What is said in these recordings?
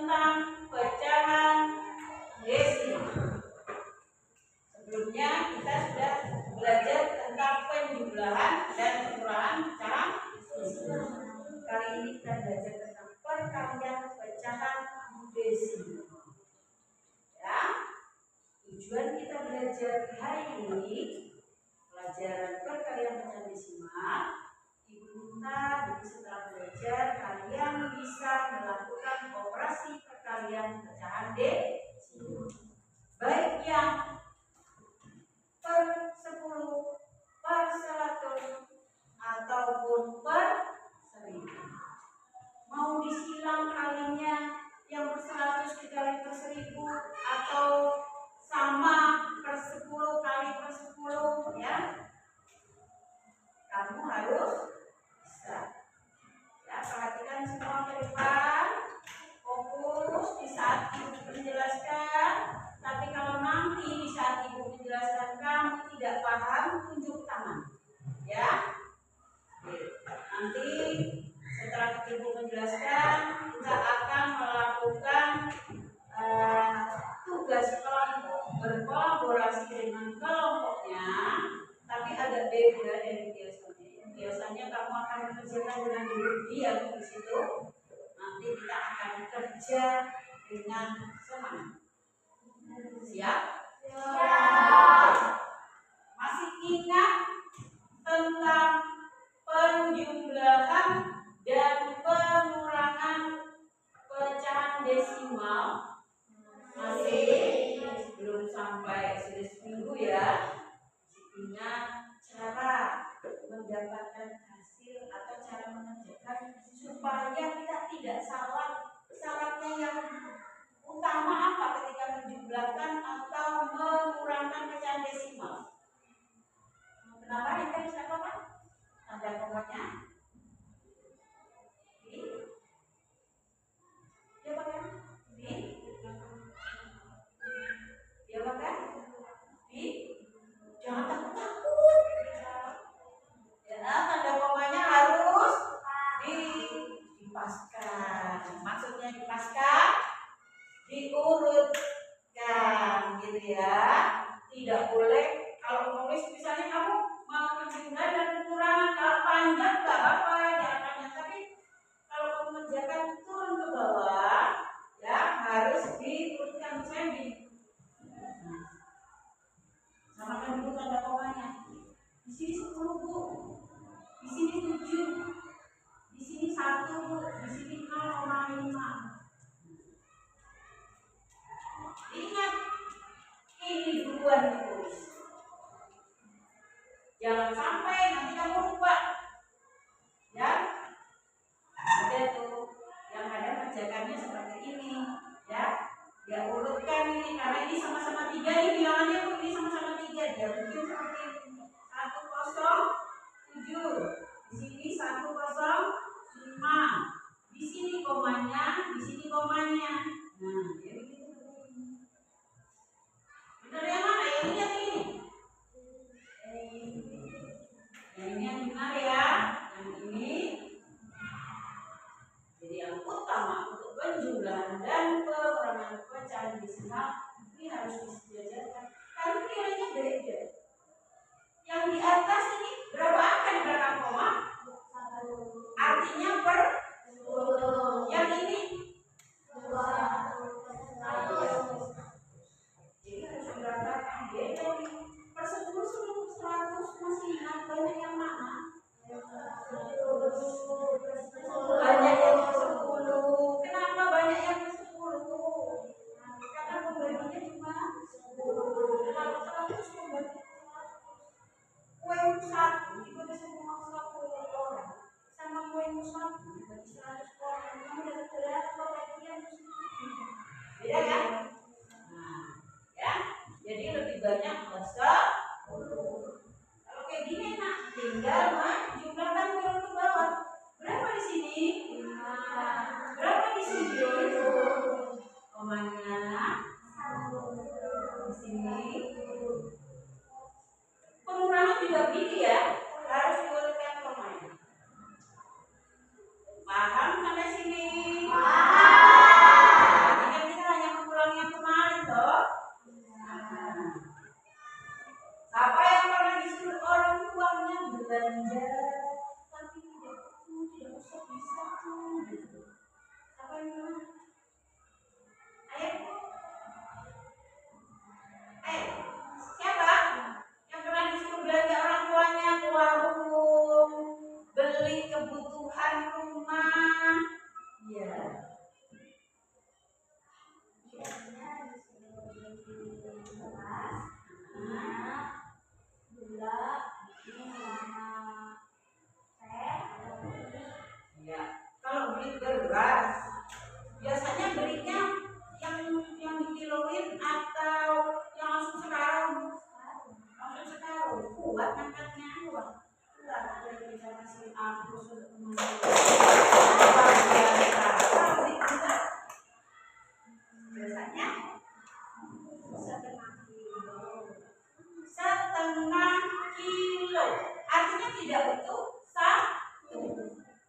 tentang pecahan desimal. Sebelumnya kita sudah belajar tentang penjumlahan dan pengurangan pecahan desimal. Kali ini kita belajar tentang perkalian pecahan desimal. Ya, tujuan kita belajar hari ini pelajaran perkalian pecahan desimal. Ibu minta jadi setelah belajar kalian bisa melakukan operasi perkalian pecahan desimal, baik yang per 10, per 100 ataupun per 1000. Mau disilang kalinya yang per 100 dikali per 1000 atau sama per 10 kali per 10 ya. Kamu harus bisa. Ya, perhatikan semua ke depan. Fokus di saat ibu menjelaskan. Tapi kalau nanti di saat ibu menjelaskan kamu tidak paham, tunjuk tangan. Ya. Nanti setelah ibu menjelaskan, kita akan melakukan tugas kelompok, berkolaborasi dengan kelompoknya, tapi agak beda dari biasanya. Biasanya kamu akan mengerjakan dengan diri diam di situ. Nanti kita akan kerja dengan semangat. Siap? Siap. Masih ingat tentang penjumlahan dan pengurangan pecahan desimal? Masih? Belum sampai sudah seminggu ya. Ingat cara mendapatkan hasil atau cara mengerjakan supaya kita tidak salah. Syaratnya yang utama apa ketika menjumlahkan atau mengurangan pecahan desimal? Kenapa yang tadi saya apa? Tanda komanya di dia pakai di dia pakai di jangan takut ya, tanda komanya harus dipaskan. Maksudnya dipaskan, diurutkan gitu ya. Tidak boleh kalau nulis misalnya kamu mau menjumlah dan pengurangan, kalau panjang nggak apa-apa jangan panjang, tapi kalau kamu mengerjakan turun ke bawah ya harus diurutkan. Misalnya di samakan dulu tanda komanya. Di sini 10 Bu, di sini 7, di sini 1 Bu, di sini 0,5. Ingat, ini duluan ditulis. Jangan sampai nanti kamu lupa. Ya, ada tuh yang ada kerjakannya seperti ini. Ya, dia urutkan ini karena ini sama-sama 3 nih bilangannya Bu, ini sama-sama 3. Dia bikin seperti ini. 107. Di sini 105. Di sini komanya, di sini komanya. Nah, dia bikin seperti ini. Benar yang mana? Yang lihat ini. Yang ini yang benar ya. Yang ini. Jadi yang utama untuk penjumlahan dan pengurangan pecahan desimal ini harus disejajarkan. Karena nilainya beda. Yang di atas ini berapa angka di belakang koma? Artinya per 10. Yang ini 2. Jadi harus dibedakan beda nih. Per 10 sebelum 100 masih ingat banyak yang mana? Banyak yang per 10. Kenapa banyak yang per 10? Karena pembaginya cuma 10. Kalau 100 pembagi kue 1 dibagi semua 10 orang sama kue 1 dibagi 100 orang. Kamu dapat berapa bagian? Beda kan? Nah, ya. Jadi lebih banyak plus 10. Kalau kayak gini nak, tinggal menjumlahkan turun ke bawah. Berapa di sini? 5. Berapa di sini? Komanya 1. Di sini. Pengurangan juga begini ya, harus diurutkan komanya. Paham sampai sini? Paham. angkatnya dua. Jadi kita kasih aku sudah biasanya setengah kilo. Artinya tidak utuh satu.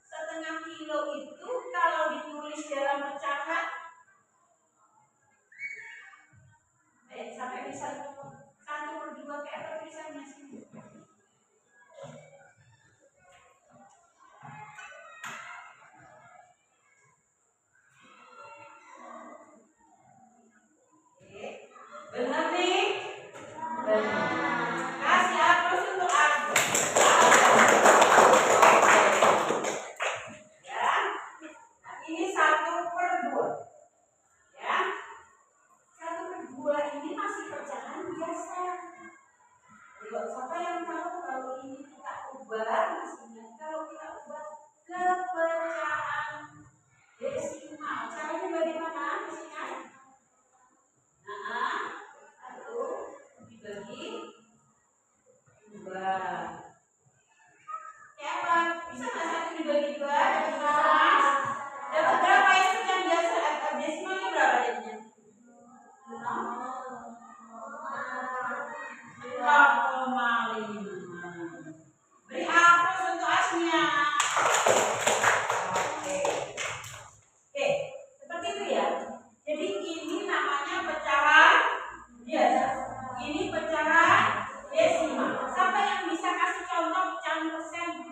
Setengah kilo itu kalau ditulis dalam pecahan, sampai bisa 1/2 kayak apa tulisannya sini? Benar nih? Benar. Kasih aplaus untuk aku. Ya. Nah, ini 1/2. Ya. 1/2 ini masih pecahan biasa. Jadi siapa yang tahu kalau ini kita ubah hasilnya? Kalau kita ubah ke pecahan desimal, caranya bagaimana hasilnya? Nah, 1 dibagi 2. Ya apa? Bisa nggak 1 dibagi 2? Dapat berapa? Dapat berapa itu yang biasa? Desimalnya berapa jadinya? 2,5. Beri aplaus untuk Asmia. Oke, seperti itu ya. Jadi ini namanya pecahan biasa. Ini pecahan desimal. Siapa yang bisa kasih contoh pecahan persen?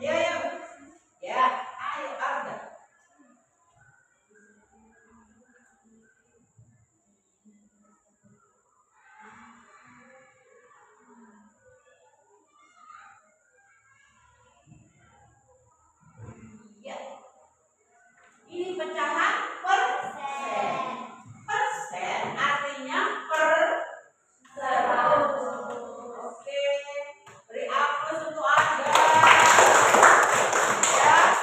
Ayo. Ya, ayo Arda. Ya. Ini pecahan persen. Persen artinya per 100. Oke, beri aplaus untuk Arda. Ya.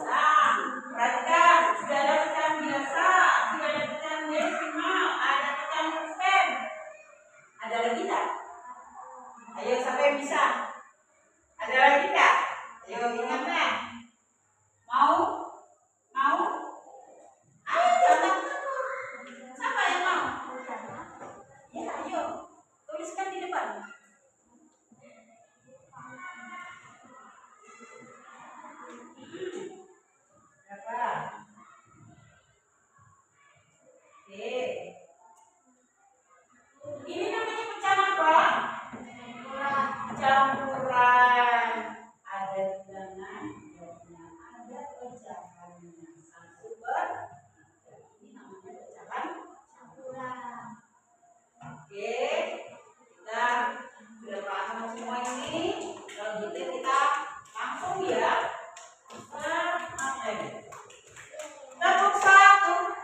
Nah, perhatikan, sudah ada pecahan biasa, sudah ada pecahan desimal, ada pecahan persen. Ada lagi tak? Ayo, siapa yang bisa? Ada lagi tak? Ayo, ingat ya. Mau? Ayo, jangan takut. Siapa yang mau? Ya, ayo. Tuliskan di depan. Berapa? Oke. Ini namanya pecahan apa? Campuran. Ada bilangan, ada pecahannya. 1/3. Ini namanya pecahan campuran. Oke, kita sudah paham semua ini. Selanjutnya kita langsung ya. Tepuk 1.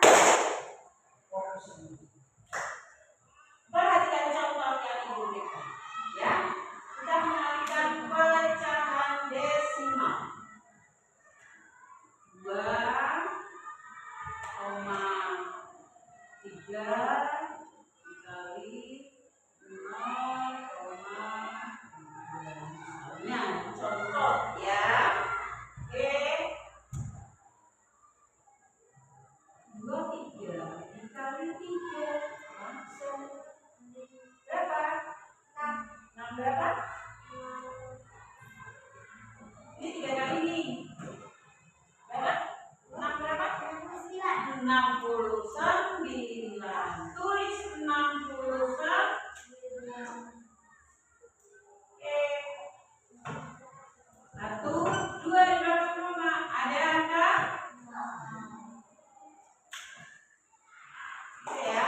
Perhatikan contoh yang ibu berikan. Ya, kita mengalihkan pecahan desimal. 2,3 dikali 0,3. Nah, contoh ya. Oke. 23 dikali 3 langsung berapa? 6 berapa? Ini 3 kali ini. Berapa? 6 berapa? 69. Tulis 69. Oke. 1, 2 di belakang mama. Ada angka? Ya.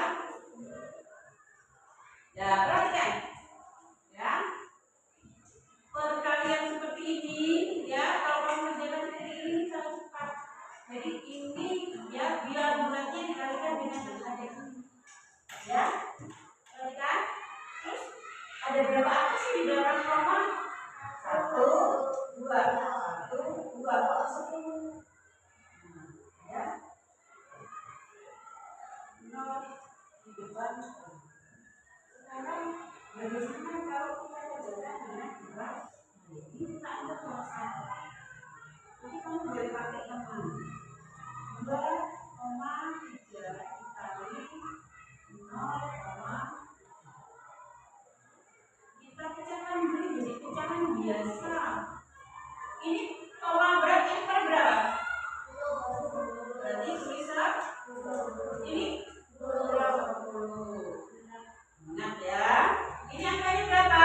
Ya, perhatikan. Ya. Perkalian seperti ini, ya, kalau kamu kerjakan seperti ini sangat cepat. Jadi ini ya bilang bulatnya dikalikan dengan pecahan ini. Ya. Perhatikan. Terus ada berapa angka sih di belakang koma? 1, 2, 1, 2, 10. Ya. 0 di depan. Sekarang bagaimana kalau kita teman. 2,3 dikali 0, kita pecahkan dulu jadi pecahan biasa. Ini koma berapa? Ini per berapa? Berarti tulisan ini 20. Ingat ya. Ini angkanya berapa?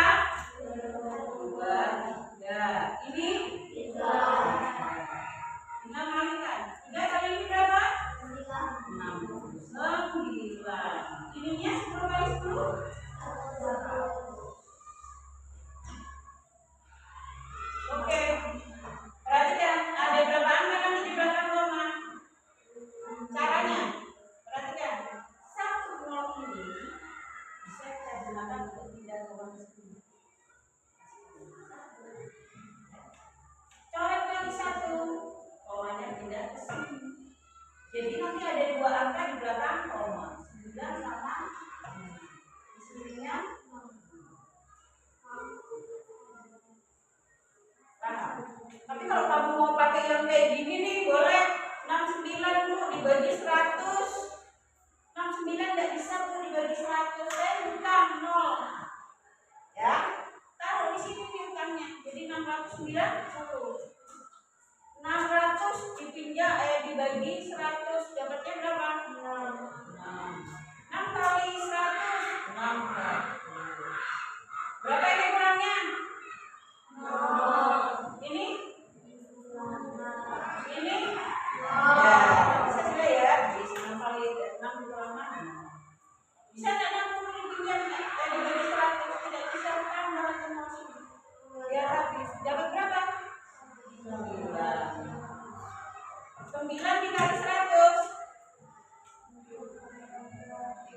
2, 3. Ini 3. Tinggal kalikan. 3 kali ini berapa? 9. Ininya 10 kali 10? Oke. Perhatikan, ada berapa angka nanti di belakang koma? Caranya, perhatikan. 1 0 ini bisa kita gunakan untuk pindah koma ke sini. Coret lagi 1, komanya pindah ke sini. Jadi nanti ada 2 angka di belakang koma, 9 sama di sininya. Tapi kalau kamu mau pakai yang kayak gini nih, boleh 69 Bu dibagi 100. 69 tidak bisa Bu dibagi 100, saya hutang 0. Ya, taruh di sini hutangnya. Jadi 609 600 dipinjam dibagi 100 dapatnya berapa? 6 kali 100 6. Berapa ini kurangnya? Ini ya, bisa juga ya. Bisa 6 kali 6 kurang 6. Bisa tidak 60 dipinjam dibagi 100? Tidak bisa kan 200 ya habis. Dapat berapa? 9 dikali 100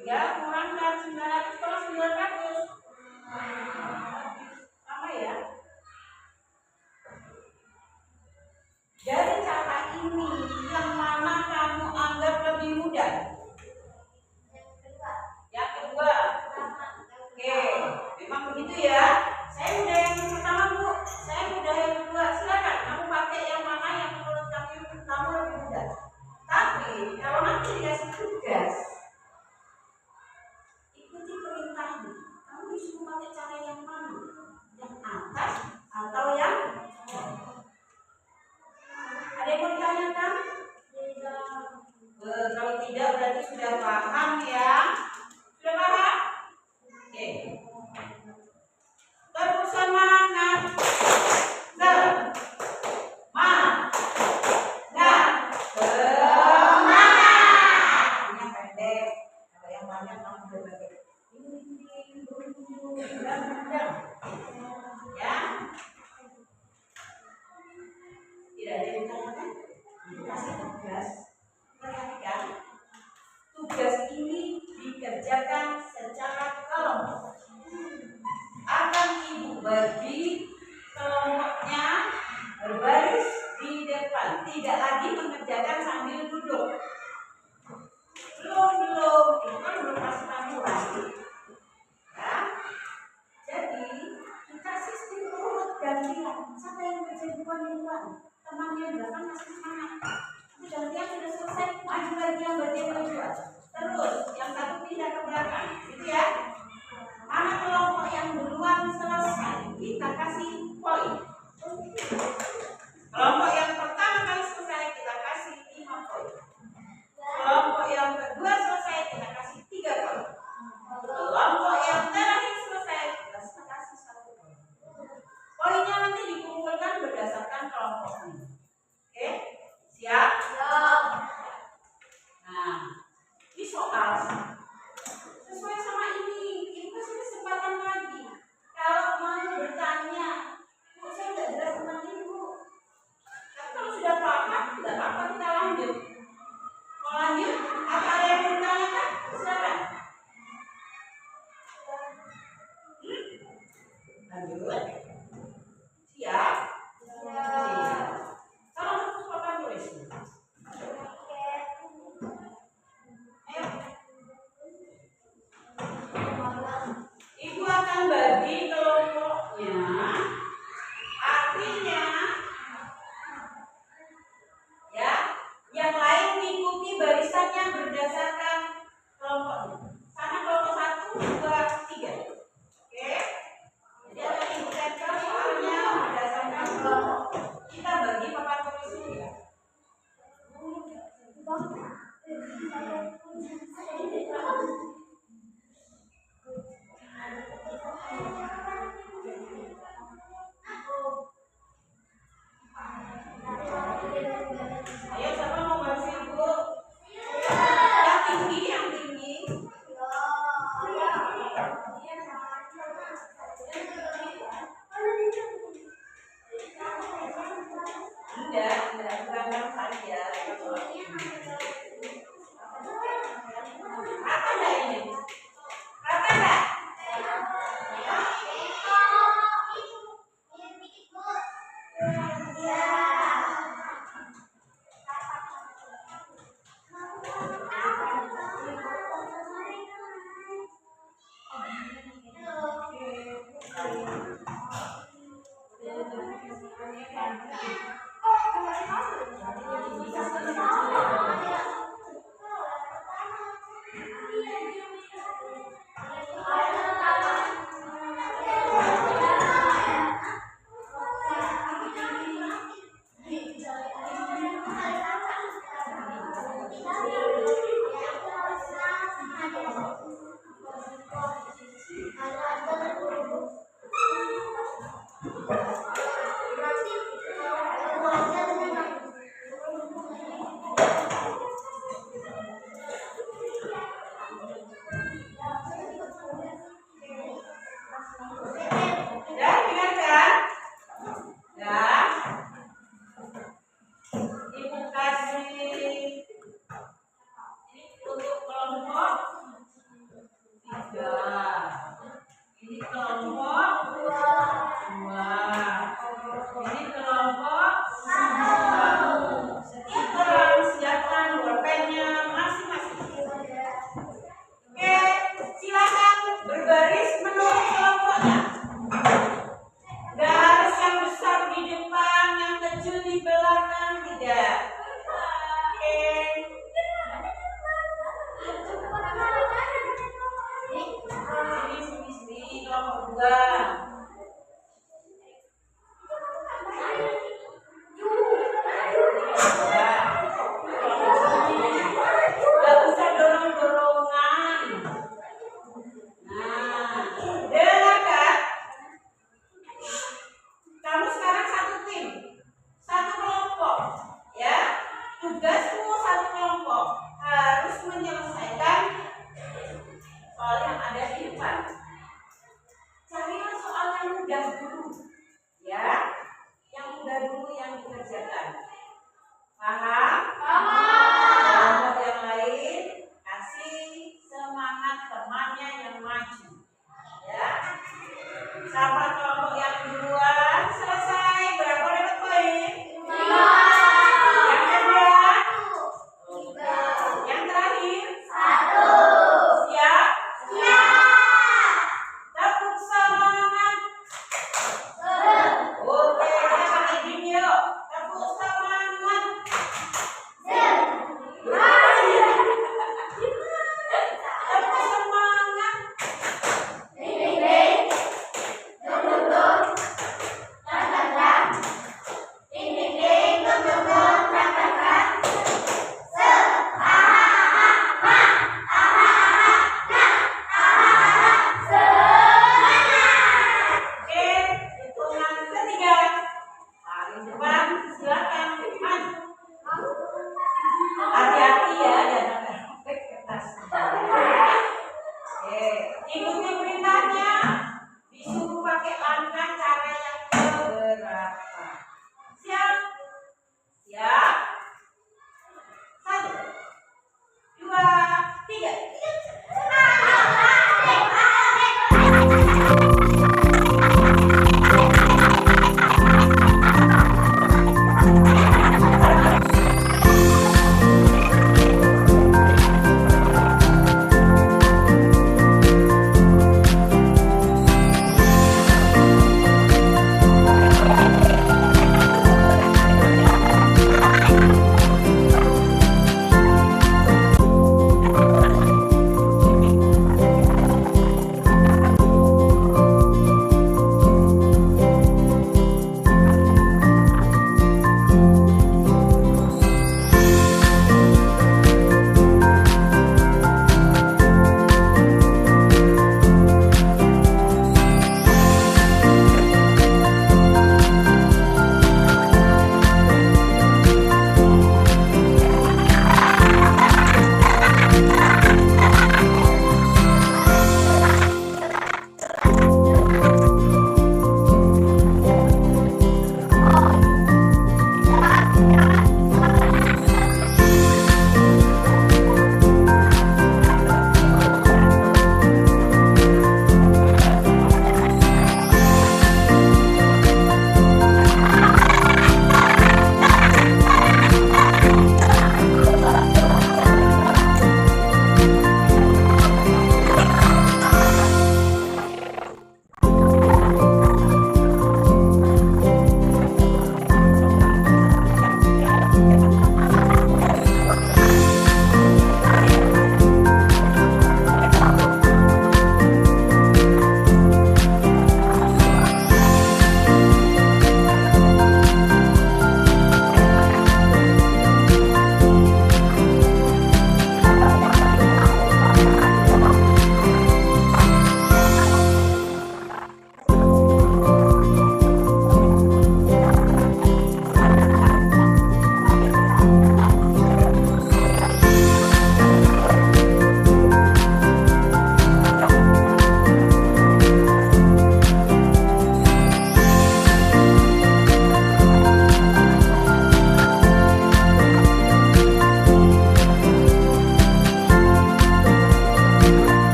3 kurangkan 900 kalau 900 sama ya. Dari cara ini yang mana kamu anggap lebih mudah? Yang kedua. Oke, memang begitu ya. Saya udah yang pertama Bu, saya udah yang kedua. Silakan kamu pakai yang mana yang menurut kamu lebih mudah. Tapi kalau nanti dikasih tugas, ikuti perintahnya. Kamu disuruh pakai cara yang mana? Yang atas atau yang bawah? Ada yang mau ditanyakan? Kalau tidak berarti sudah paham ya. Sudah paham? Oke. Terus semangat. Semangat. Ini pendek. Kalau yang banyak kamu berbagi. Ya. Tidak ada yang ditanyakan? Kasih tugas. Perhatikan. Tugas ini dikerjakan secara kelompok. Akan Ibu bagi kelompoknya berbaris di depan. Tidak lagi mengerjakan sambil duduk. Belum. Itu kan belum kasih kamu lagi. Ya. Jadi kita sistem urut gantian. Siapa yang kerja duluan? Temannya belakang masih semangat. Nanti gantian sudah selesai, maju lagi yang bagian kedua. Terus yang satu pindah ke belakang, gitu ya. Mana kelompok yang duluan selesai, kita kasih poin. Kelompok yang pertama kali selesai, kita kasih 5 poin. Kelompok yang kedua selesai, kita kasih 3 poin. Kelompok yang terakhir selesai, kita kasih 1 poin. Poinnya nanti dikumpulkan berdasarkan kelompoknya. Oke? Siap? Nah, ini soal sesuai sama ini kasih kesempatan lagi. Kalau mau bertanya, Bu, saya nggak jelas tentang ini, Bu. Tapi kalau sudah paham, tidak apa-apa, kita lanjut. Mau lanjut? Apa ada yang mau ditanyakan? Silakan. Lanjut. Siap? Siap. Kalau untuk papan tulis. Ayo. nggak ini? Rata nggak?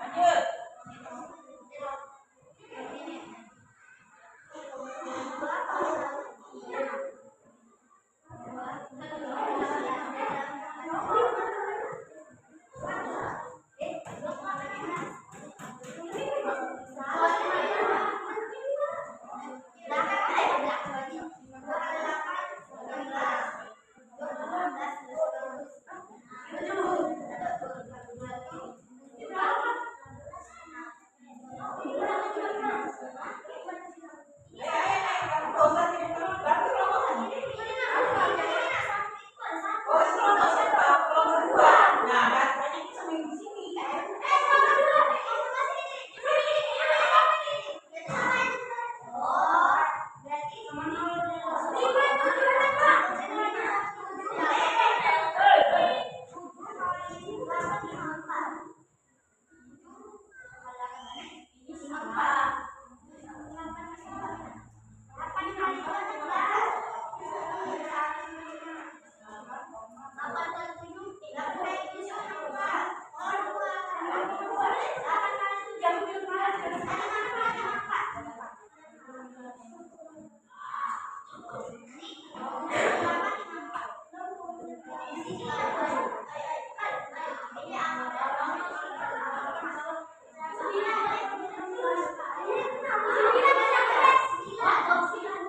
Lanjut.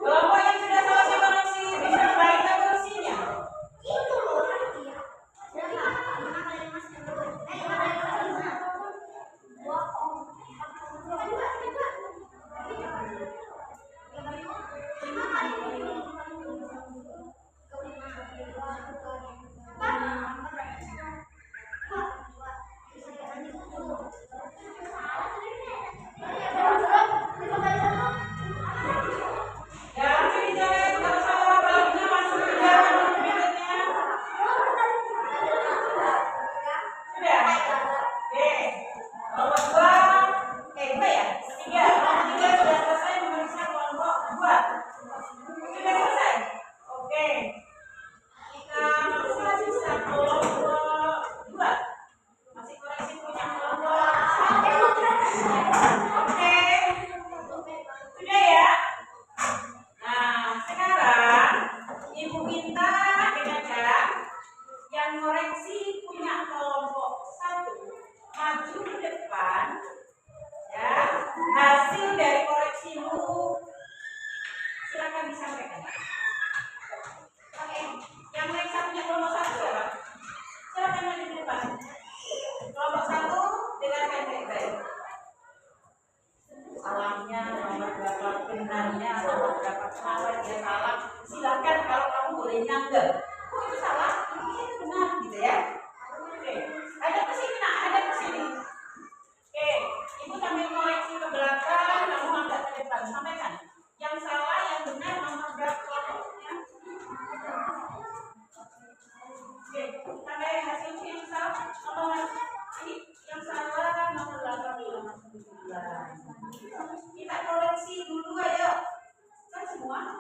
Kelompok yang sudah selesai koreksi bisa dibagikan koreksinya. Jangan dicoret kalau salah baliknya masuk ke dalam berikutnya. Sudah. Oke. Kelompok 2 ya? 3. Kelompok 3 sudah selesai memeriksa kelompok 2. Sudah selesai? Oke. Kita masih sisa kelompok 2. Masih koreksi punya kelompok 1. Oke. Sudah ya? Nah, sekarang Ibu minta adik-adik yang koreksi punya kelompok 1 maju ke depan, ya. Hasil dari koreksimu silakan disampaikan. Oke, yang koreksi punya kelompok 1 siapa? Silakan maju ke depan. Kelompok 1 dengarkan baik-baik. Salahnya nomor berapa, benarnya nomor berapa, kenapa dia salah, silakan kalau kamu boleh nyanggah. Oh itu salah, ini itu benar gitu ya. Oke, ada ke sini nak, ada ke sini. Oke, ibu sambil koreksi ke belakang, kamu agak ke depan, sampaikan. Yang salah, yang benar nomor berapa kelompoknya. Oke, sampai hasilnya yang salah, nomor ini yang salah nomor 8. Kita koreksi dulu ayo. Kan semua?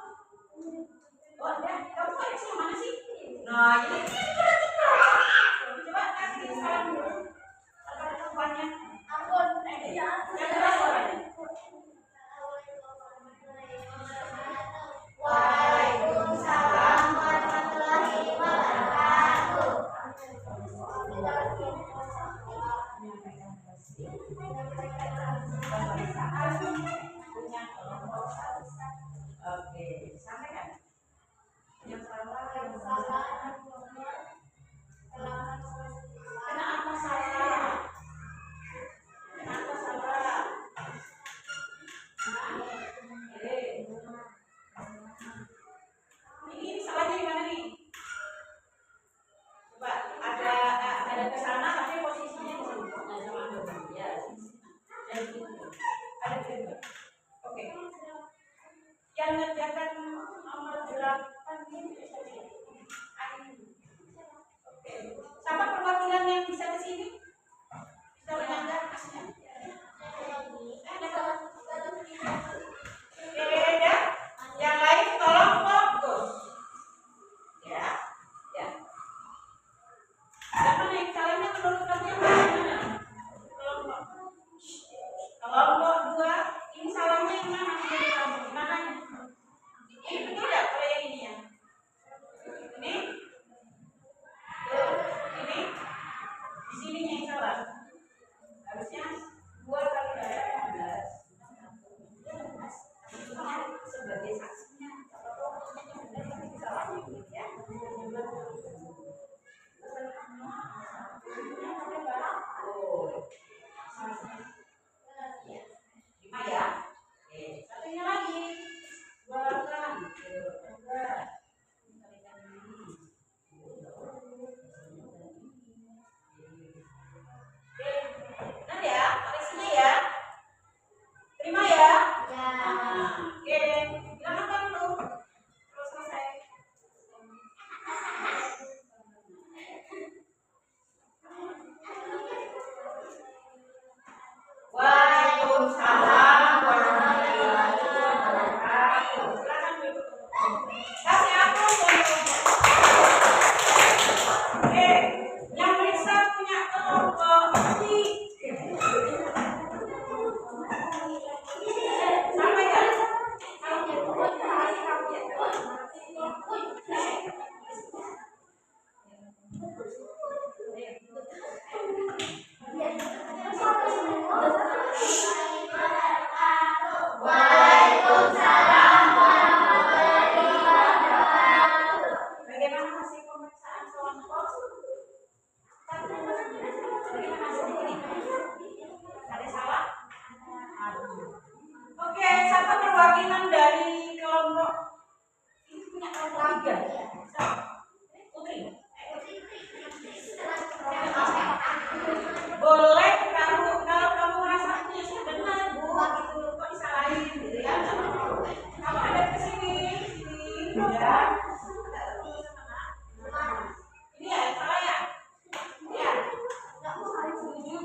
Oh, ada. Kamu koreksi yang mana sih? Nah, ini coba kasih salam dulu. Apa keluarnya? Ampun. Yang keras suaranya. Waalaikumsalam warahmatullahi wabarakatuh. Oke, sampaikan. Yang salah, kenapa salah? Kenapa salah? Ini salahnya di mana nih? Coba ada ke sana tapi posisinya di sini. Ya, ada juga. Oke. Yang ngerjakan nomor 8 ini. Oke. Siapa perwakilan yang bisa ke sini? Bisa menyanggah kasnya. Beda. Yang lain tolong fokus. Ya. Ya. Siapa yang salahnya menurut kamu yang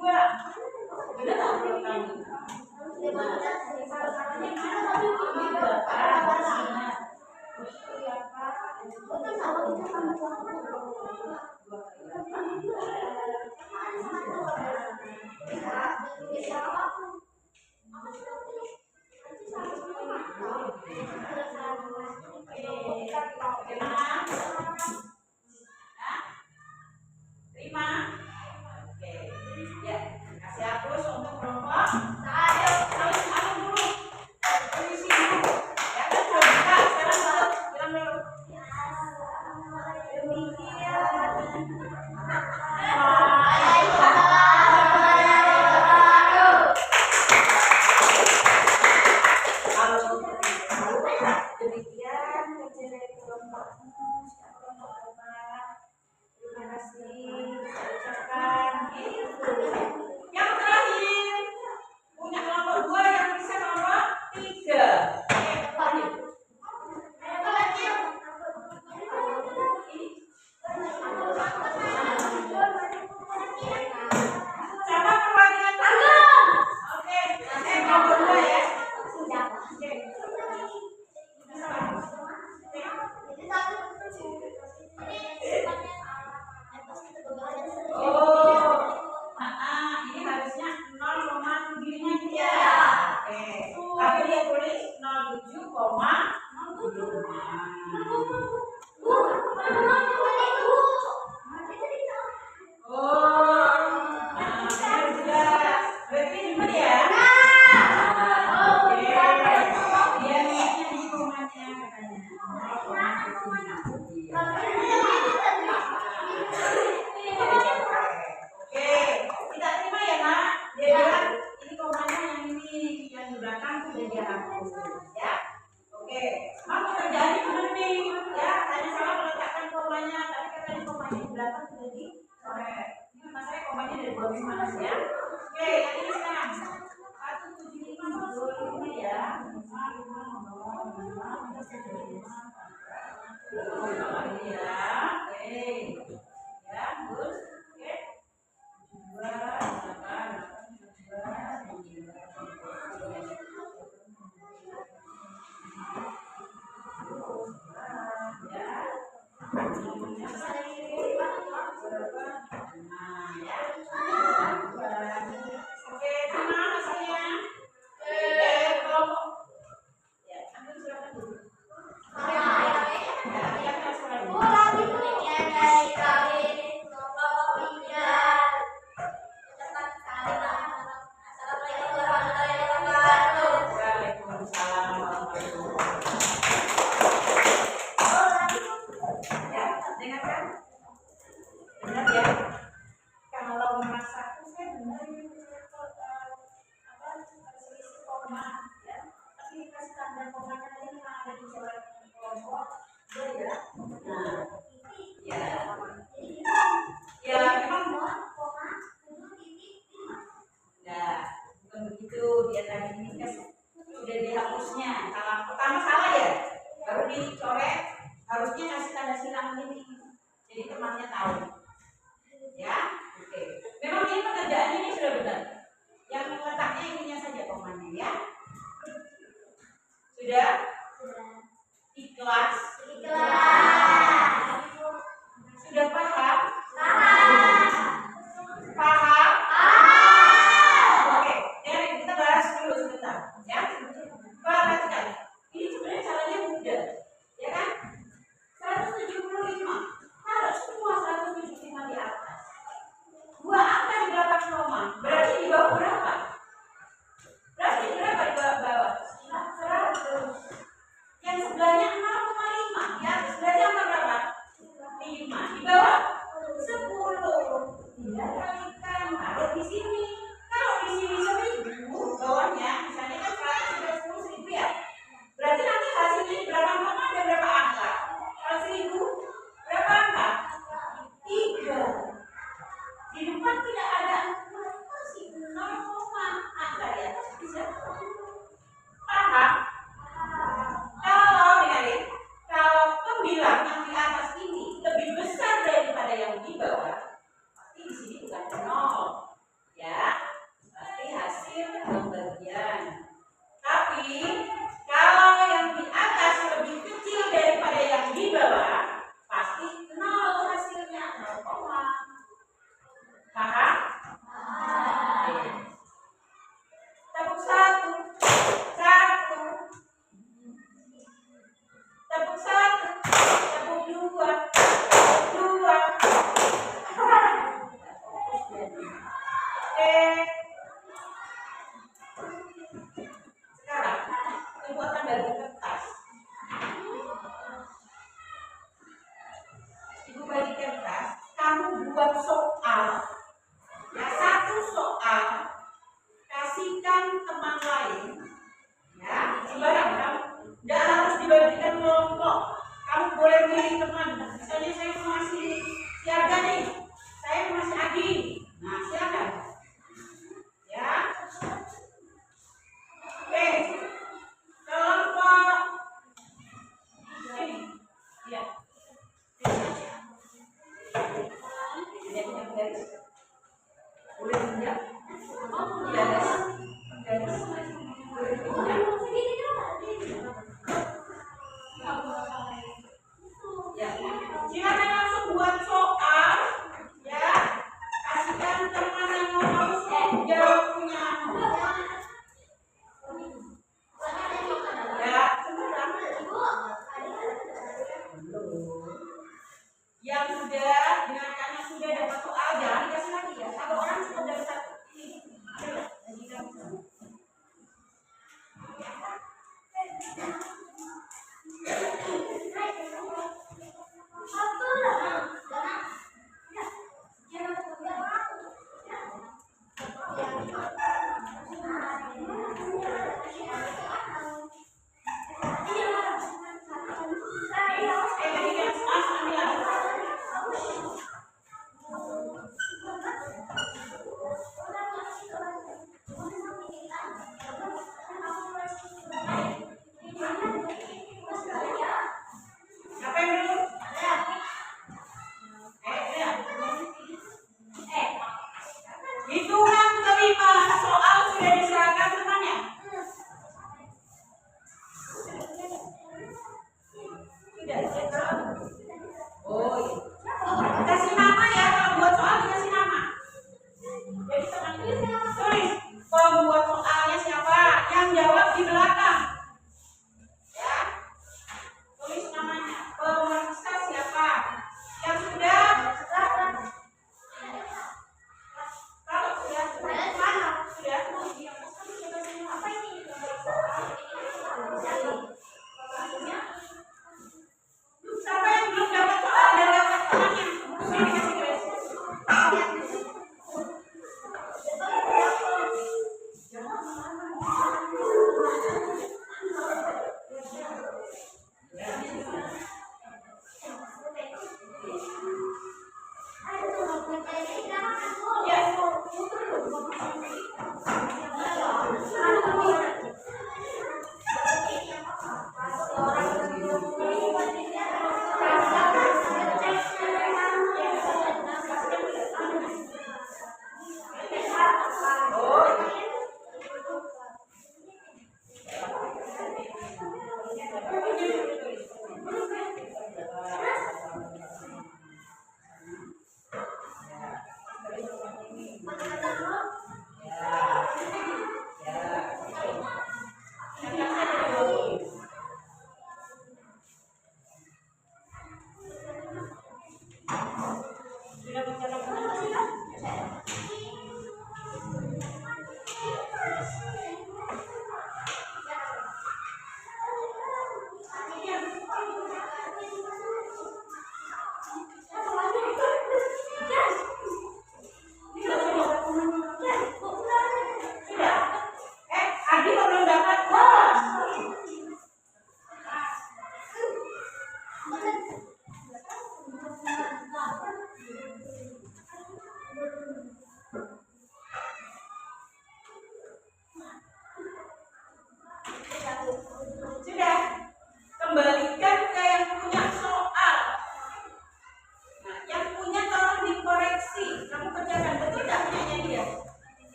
dua. Benar nggak menurut kamu? Terima. Oke. Ya, kasih hapus untuk kelompok. Ayo, saling dulu. Posisi dulu. Ya kan sudah buka. Sekarang bilang dulu. Demikian kerja dari kelompokmu. Kelompok Bapak. Terima kasih. Saya ucapkan yang terakhir punya kelompok 2 yang bisa kelompok 3. Lanjut. Siapa perwakilan tanggung? Oke, kelompok 2 ya. Oke. Ini harusnya 0,7-nya gitu ya. Oke. Tapi dia tulis 07,05. Berarti di bawah berapa? Berarti berapa di bawah? 100. Tepuk satu, satu. Tepuk satu, tepuk dua, dua. Sekarang ibu akan bagi kertas. Ibu bagi kertas. Kamu buat soal. Ya, satu soal. Kasihkan teman lain. Ya, sembarang kamu. Tidak harus dibagikan kelompok. Kamu boleh milih teman. Misalnya saya mau ngasih siaga nih. Saya mau ngasih Agi. Nah, silakan. Ya. Oke. Kelompok ini. Ya. Boleh pinjam? Garis. Garis. Boleh pinjam? Ya. Silakan langsung buat soal. Ya. Kasihkan teman yang mau jawabnya. Ya, sebentar. Yang sudah dengarkan yang sudah dapat soal jangan dikasih lagi ya. Kalau orang sudah dapat satu ini, lagi kamu. Hitungan kelima, soal sudah diserahkan temannya. Sudah. Oh iya. Kasih nama ya, kalau buat soal dikasih nama. Jadi teman tulis pembuat soalnya siapa, yang jawab di belakang. Ya, tulis namanya. Pemeriksa siapa, yang sudah. Kalau sudah mana? Sudah. Apa ini? Siapa yang belum dapat soal dan dapat temannya? Sini kasih garis.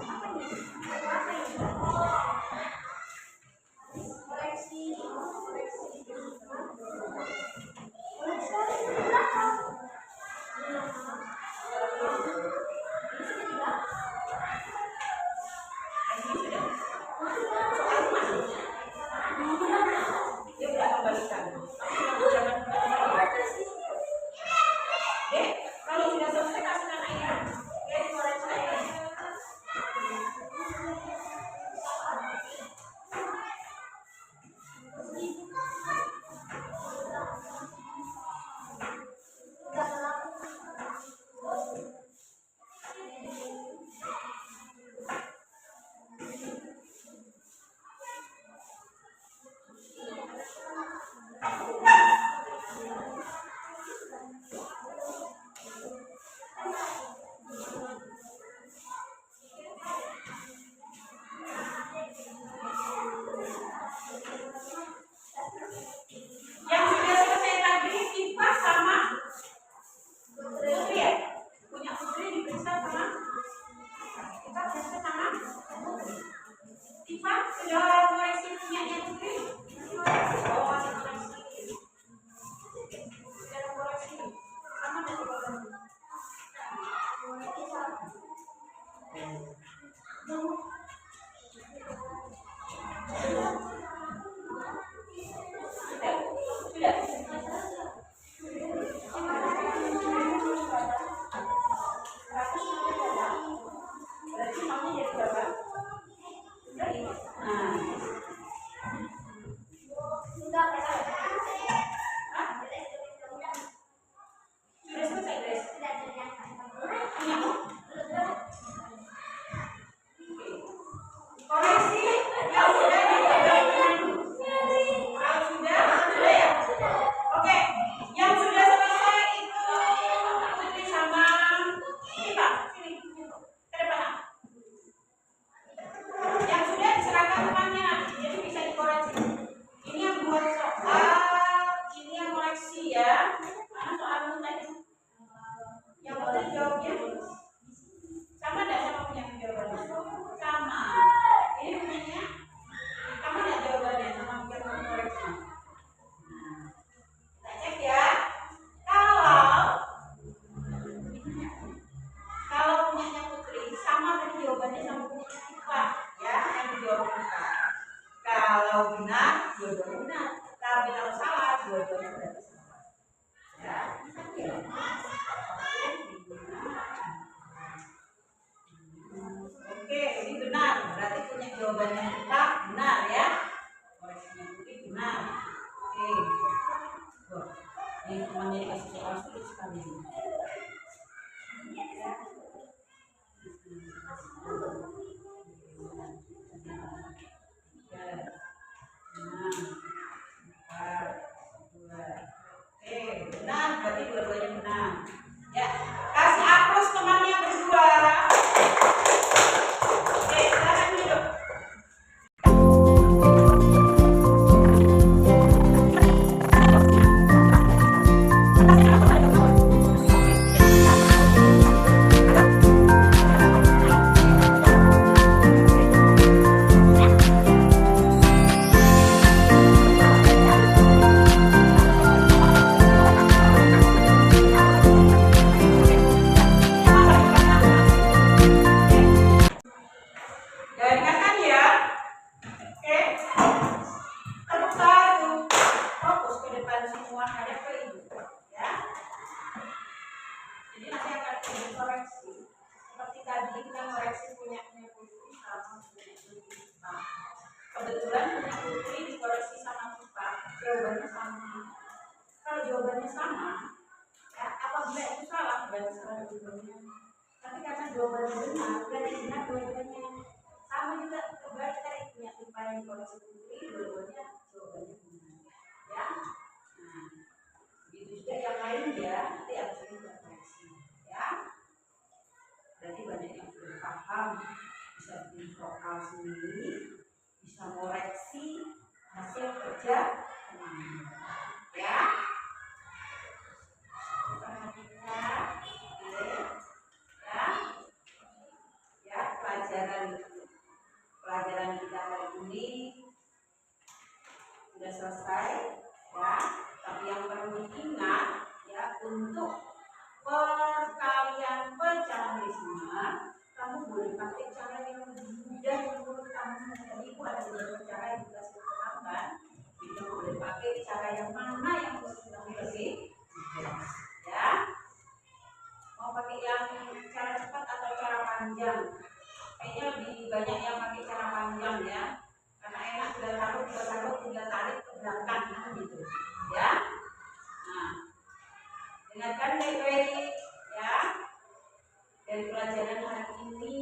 Apa nih? Apa ini? Koreksi. Dia udah kembalikan. Kalau sudah selesai kasihkan air. Oke, dikoreksi airnya. Yang sudah selesai tadi kipas sama Putri ya? Punya Putri diperiksa sama kita periksa sama kipas sudah koreksi punyanya Putri. Oh, masih koreksi. Sudah koreksi sama dan jawabannya. Kalau benar, dua-duanya benar. Tapi kalau salah, dua-duanya berarti salah. Ya, oke, ini benar. Berarti punya jawabannya kita benar ya. Koreksinya Putri benar. Oke. Tuh. Ini temannya dikasih soal sulit sekali. Benar, berarti dua-duanya benar. Ya, kasih aplaus temannya berdua. Oke, silakan duduk. Dengarkan ya. Oke. Terbuka tuh. Fokus ke depan semua, hadap ke ibu. Ya. Jadi nanti akan dikoreksi. Seperti tadi kita koreksi punyanya Putri sama punya Putri. Kebetulan punya Putri dikoreksi sama kita. Jawabannya sama. Kalau jawabannya sama, ya, apabila itu salah berarti salah jawabannya. Tapi karena jawabannya benar, berarti benar dua-duanya. Sama juga berarti tadi punya tipe yang dikoreksi Putri, dua-duanya jawabannya benar. Ya. Nah, begitu juga yang lain ya, nanti harus kita koreksi. Ya. Berarti banyak yang sudah paham, bisa bikin soal sendiri, bisa koreksi hasil kerja teman. Ya. Perhatikan, ya, ya, pelajaran. pelajaran kita hari ini sudah selesai ya. Tapi yang perlu diingat ya, untuk perkalian pecahan kamu boleh pakai cara yang lebih mudah menurut kamu. Tadi itu ada beberapa cara yang kita sudah terangkan. Kita boleh pakai cara yang mana yang menurut kamu lebih mudah ya. Mau pakai yang cara cepat atau cara panjang? Kayaknya lebih banyak yang pakai cara panjang ya, karena enak, sudah taruh tinggal tarik ke belakang gitu ya. Nah, dengarkan baik-baik ya, dari pelajaran hari ini